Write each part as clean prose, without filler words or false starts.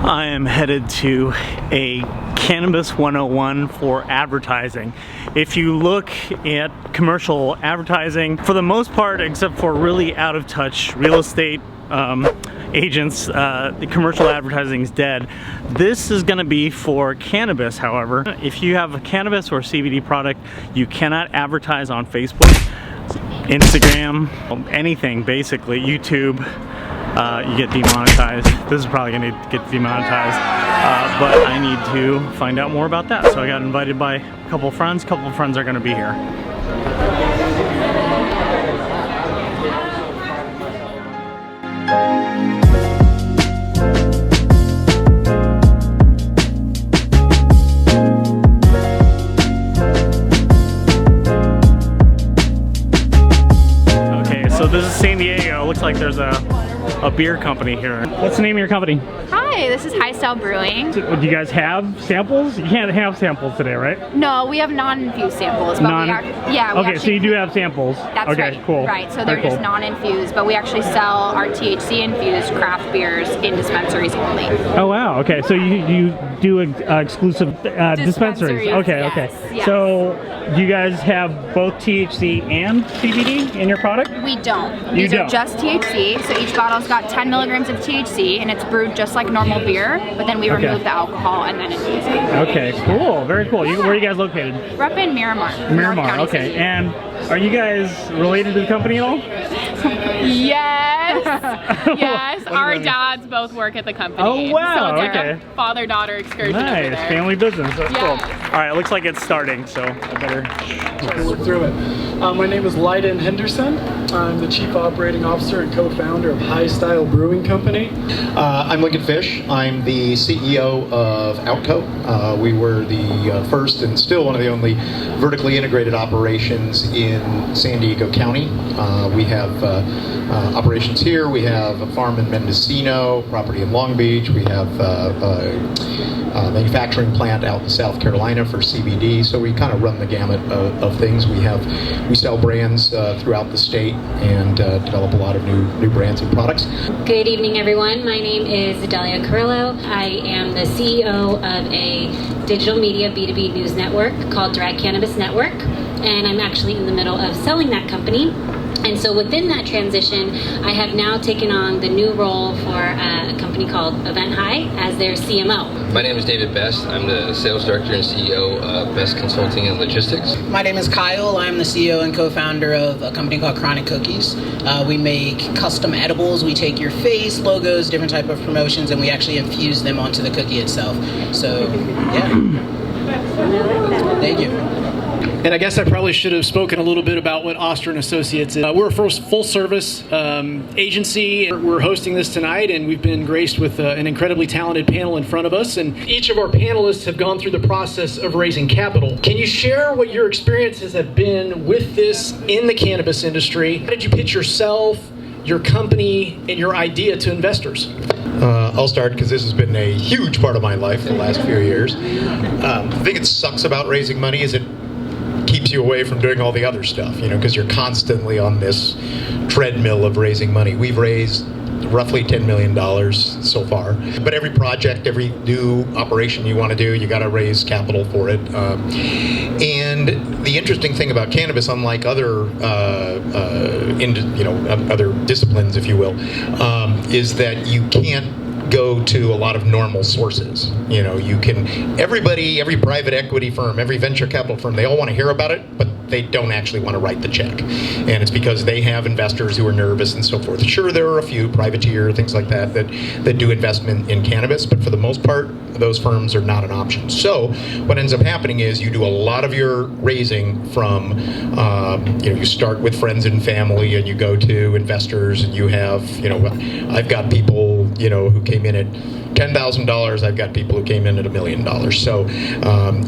I am headed to a Cannabis 101 for advertising. If you look at commercial advertising, for the most part, except for really out of touch real estate agents, the commercial advertising is dead. This is going to be for cannabis, however. If you have a cannabis or CBD product, you cannot advertise on Facebook, Instagram, anything basically, YouTube. You get demonetized. This is probably going to get demonetized, but I need to find out more about that. So I got invited by a couple of friends. A couple of friends are going to be here. Okay, so this is San Diego. Looks like there's a beer company here. What's the name of your company? Hi, this is High Style Brewing. Do you guys have samples? You can't have samples today, right? No, we have non-infused samples, but we are, yeah. We okay, actually, so you do have samples. That's okay, right. Cool. Right, so they're just non-infused, but we actually sell our THC-infused craft beers in dispensaries only. Oh wow, okay, so you do exclusive dispensaries. Okay, yes, okay. Yes. So you guys have both THC and CBD in your product? We don't. You These are just THC, so each bottle's got 10 milligrams of THC, and it's brewed just like normal beer, but then we remove the alcohol and then infuse it. Okay, cool, very cool. Where are you guys located? We're up in Miramar. Miramar, okay. City. And are you guys related to the company at all? Yes, yes. Our dads both work at the company. Oh wow, so it's okay. Like a father-daughter excursion over Nice, there. family business, that's yes. cool. All right, it looks like it's starting, so I better look through it. My name is Lyden Henderson. I'm the Chief Operating Officer and co-founder of High Style Brewing Company. I'm Lincoln Fish. I'm the CEO of Outco. We were the first and still one of the only vertically integrated operations in San Diego County. We have operations here. We have a farm in Mendocino, property in Long Beach. We have a manufacturing plant out in South Carolina for CBD. So we kind of run the gamut of things. We sell brands throughout the state and develop a lot of new brands and products. Good evening, everyone. My name is Adelia Carrillo. I am the CEO of a digital media B2B news network called Drag Cannabis Network, and I'm actually in the middle of selling that company. And so within that transition, I have now taken on the new role for a company called Event High as their CMO. My name is David Best. I'm the sales director and CEO of Best Consulting and Logistics. My name is Kyle. I'm the CEO and co-founder of a company called Chronic Cookies. We make custom edibles. We take your face, logos, different type of promotions, and we actually infuse them onto the cookie itself. So, yeah. Thank you. And I guess I probably should have spoken a little bit about what Ostera Associates is. We're a full-service agency. We're hosting this tonight, and we've been graced with an incredibly talented panel in front of us. And each of our panelists have gone through the process of raising capital. Can you share what your experiences have been with this in the cannabis industry? How did you pitch yourself, your company, and your idea to investors? I'll start because this has been a huge part of my life for the last few years. The thing that sucks about raising money is it keeps you away from doing all the other stuff, because you're constantly on this treadmill of raising money. We've raised roughly $10 million so far. But every project, every new operation you want to do, you got to raise capital for it. And the interesting thing about cannabis, unlike other other disciplines, if you will, is that you can't go to a lot of normal sources. Every private equity firm, every venture capital firm, they all want to hear about it, but they don't actually want to write the check. And it's because they have investors who are nervous and so forth. Sure, there are a few, Privateer, things like that do investment in cannabis, but for the most part, those firms are not an option. So what ends up happening is you do a lot of your raising from, you start with friends and family, and you go to investors, and you have, I've got people, who came in at $10,000. I've got people who came in at $1 million. So,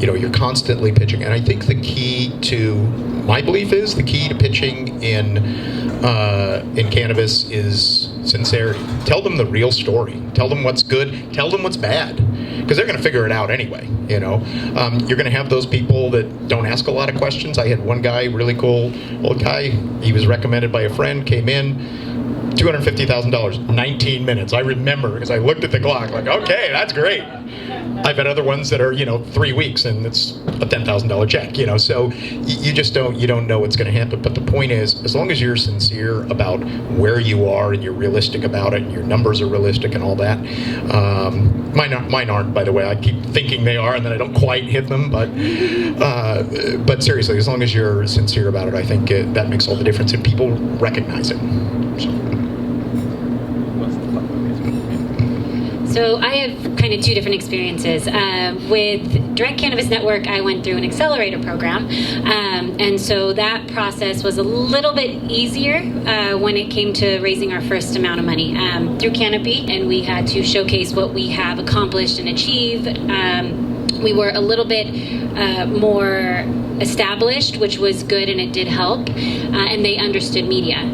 you're constantly pitching. And I think my belief is the key to pitching in cannabis is sincerity. Tell them the real story. Tell them what's good. Tell them what's bad. Because they're going to figure it out anyway, You're going to have those people that don't ask a lot of questions. I had one guy, really cool old guy. He was recommended by a friend, came in, $250,000, 19 minutes. I remember because I looked at the clock like, okay, that's great. I've had other ones that are, 3 weeks and it's a $10,000 check, so you just don't know what's going to happen. But the point is, as long as you're sincere about where you are and you're realistic about it and your numbers are realistic and all that, mine aren't, by the way. I keep thinking they are and then I don't quite hit them, but seriously, as long as you're sincere about it, I think that makes all the difference and people recognize it. So I have kind of two different experiences. With Direct Cannabis Network, I went through an accelerator program. And so that process was a little bit easier when it came to raising our first amount of money through Canopy. And we had to showcase what we have accomplished and achieved. We were a little bit more established, which was good and it did help, and they understood media.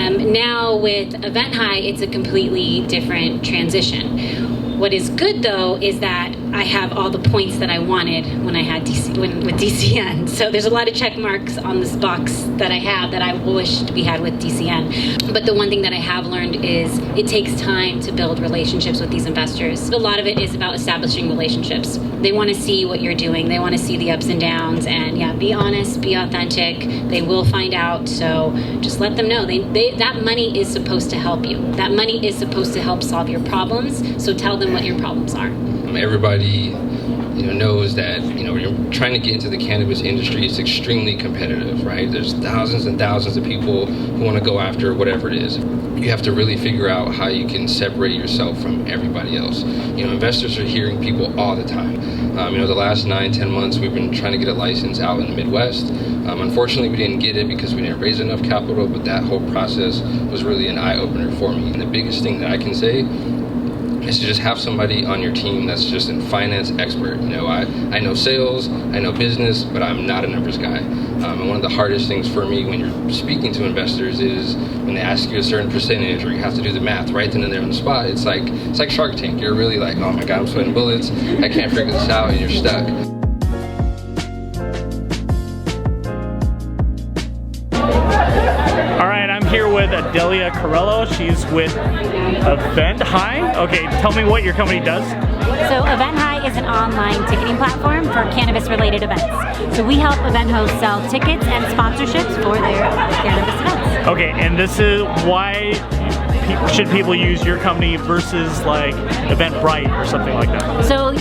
Now with Event High, it's a completely different transition. What is good though is that I have all the points that I wanted when I had with DCN. So there's a lot of check marks on this box that I have that I wished we had with DCN. But the one thing that I have learned is it takes time to build relationships with these investors. A lot of it is about establishing relationships. They want to see what you're doing. They want to see the ups and downs. And yeah, be honest, be authentic. They will find out. So just let them know. That money is supposed to help you. That money is supposed to help solve your problems. So tell them what your problems are. Everybody knows that when you're trying to get into the cannabis industry, it's extremely competitive, right? There's thousands and thousands of people who want to go after whatever it is. You have to really figure out how you can separate yourself from everybody else. Investors are hearing people all the time. The last 9-10 months we've been trying to get a license out in the Midwest. Unfortunately, we didn't get it because we didn't raise enough capital, but that whole process was really an eye-opener for me. And the biggest thing that I can say is to just have somebody on your team that's just a finance expert. I know sales, I know business, but I'm not a numbers guy. And one of the hardest things for me when you're speaking to investors is when they ask you a certain percentage or you have to do the math right then and there on the spot. It's like Shark Tank. You're really like, oh my God, I'm sweating bullets. I can't figure this out, and you're stuck. Here with Adelia Carello. She's with Event High. Okay, tell me what your company does. So Event High is an online ticketing platform for cannabis-related events. So we help event hosts sell tickets and sponsorships for their cannabis events. Okay, and this is why should people use your company versus like Eventbrite or something like that? So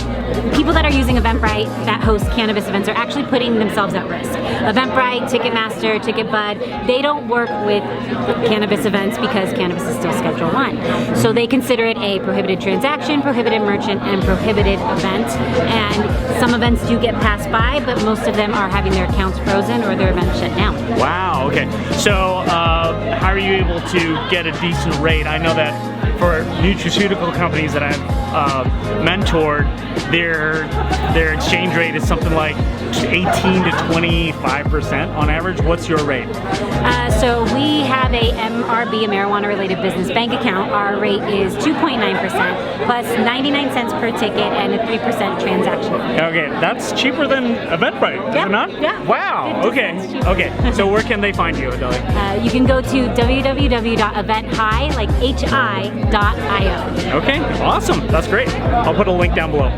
people that are using Eventbrite that host cannabis events are actually putting themselves at risk. Eventbrite, Ticketmaster, TicketBud, they don't work with cannabis events because cannabis is still Schedule 1. So they consider it a prohibited transaction, prohibited merchant, and prohibited event. And some events do get passed by, but most of them are having their accounts frozen or their events shut down. Wow, okay. So how are you able to get a decent rate? I know that for nutraceutical companies that I've mentored, their exchange rate is something like 18 to 25% on average. What's your rate? So we have a MRB, a marijuana-related business bank account. Our rate is 2.9% plus 99 cents per ticket and a 3% transaction fee. Okay, that's cheaper than Eventbrite, is it not? Yeah. Wow. Okay. Okay. So where can they find you, Adelia? You can go to www.eventhigh, like hi.io. Okay. Awesome. That's great. I'll put a link down below.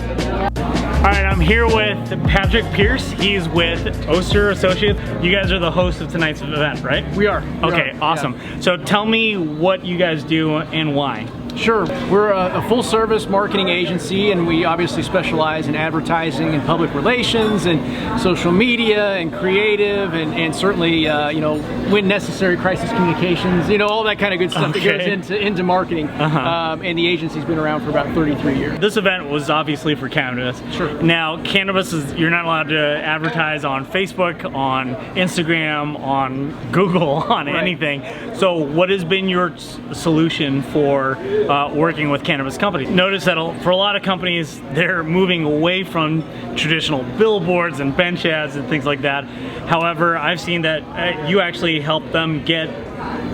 All right, I'm here with Patrick Pierce. He's with Ostera Associates. You guys are the hosts of tonight's event, right? We are. Okay, awesome. Yeah. So tell me what you guys do and why. Sure. We're a full-service marketing agency, and we obviously specialize in advertising and public relations and social media and creative and certainly, when necessary, crisis communications, all that kind of good stuff that goes into marketing. And the agency's been around for about 33 years. This event was obviously for cannabis. Sure. Now, cannabis you're not allowed to advertise on Facebook, on Instagram, on Google, on anything. So what has been your solution for working with cannabis companies? Notice that for a lot of companies, they're moving away from traditional billboards and bench ads and things like that. However, I've seen that you actually help them get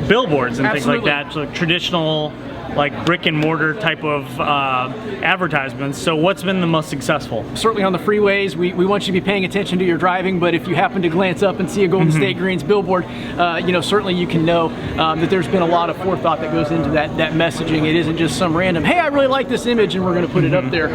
billboards and things like that. So traditional like brick and mortar type of advertisements. So what's been the most successful? Certainly on the freeways, we want you to be paying attention to your driving, but if you happen to glance up and see a Golden State Greens billboard, you know, certainly you can know that there's been a lot of forethought that goes into that messaging. It isn't just some random, hey, I really like this image and we're going to put it up there.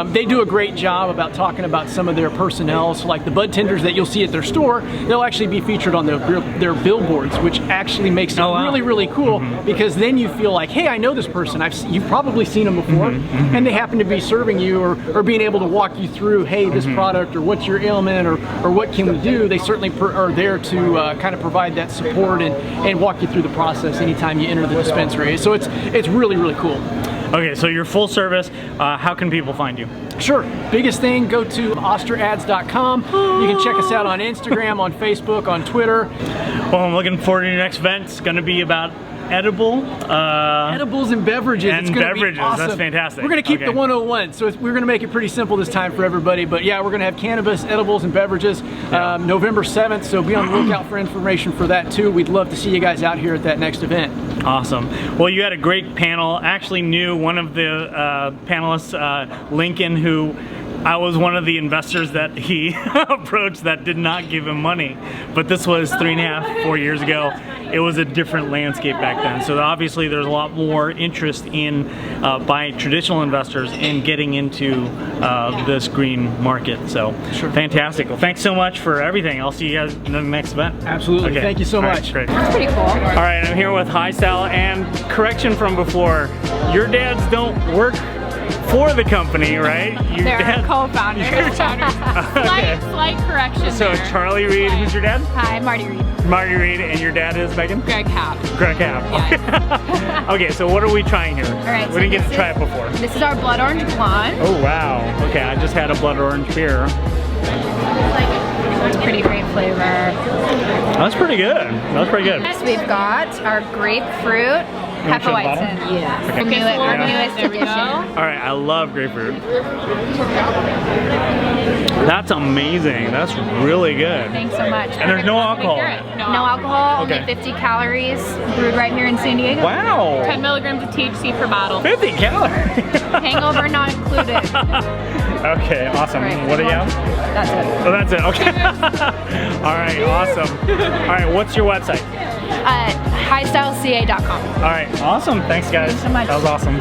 They do a great job about talking about some of their personnel. So like the bud tenders that you'll see at their store, they'll actually be featured on their billboards, which actually makes it really, really cool, because then you feel like, hey, I know this person. You've probably seen them before, and they happen to be serving you or being able to walk you through, hey, this product, or what's your ailment, or what can we do. They certainly are there to kind of provide that support and walk you through the process anytime you enter the dispensary. So it's really, really cool. Okay, so you're full service. How can people find you? Sure. Biggest thing, go to OsteraAds.com. You can check us out on Instagram, on Facebook, on Twitter. Well, I'm looking forward to your next event. It's going to be about edibles and beverages. And it's gonna beverages, be awesome. that's fantastic. We're going to keep the 101, so we're going to make it pretty simple this time for everybody. But yeah, we're going to have cannabis, edibles, and beverages November 7th, so be on the lookout for information for that too. We'd love to see you guys out here at that next event. Awesome. Well, you had a great panel. I actually knew one of the panelists, Lincoln, who I was one of the investors that he approached that did not give him money. But this was 3.5, 4 years ago. It was a different landscape back then. So obviously there's a lot more interest in by traditional investors in getting into this green market. So fantastic. Well, thanks so much for everything. I'll see you guys in the next event. Absolutely. Okay. Thank you so much. Right, great. That's pretty cool. All right, I'm here with High Style, and correction from before, your dads don't work for the company, right? They're co-founders. Slight correction So there. Charlie Reed, who's your dad? Hi, Marty Reed. Marty Reed, and your dad is Megan? Greg Happ. Greg Happ. Yes. Okay, so what are we trying here? All right, we so didn't get to this try it before. This is our blood orange blonde. Oh wow. Okay, I just had a blood orange beer. It's a pretty great flavor. That's pretty good. That's pretty good. Next we've got our grapefruit Hefeweizen. Yes. Our newest There we go. addition. All right, I love grapefruit. That's amazing. That's really good. Thanks so much. And there's no alcohol. No alcohol, Okay. only 50 calories, brewed right here in San Diego. Wow. 10 milligrams of THC per bottle. 50 calories. Hangover not included. Okay, awesome. Right. What do you have? That's it. Oh, that's it. Okay. All right, awesome. All right, what's your website? HighStyleCA.com. All right, awesome. Thanks, guys. Thanks so much. That was awesome.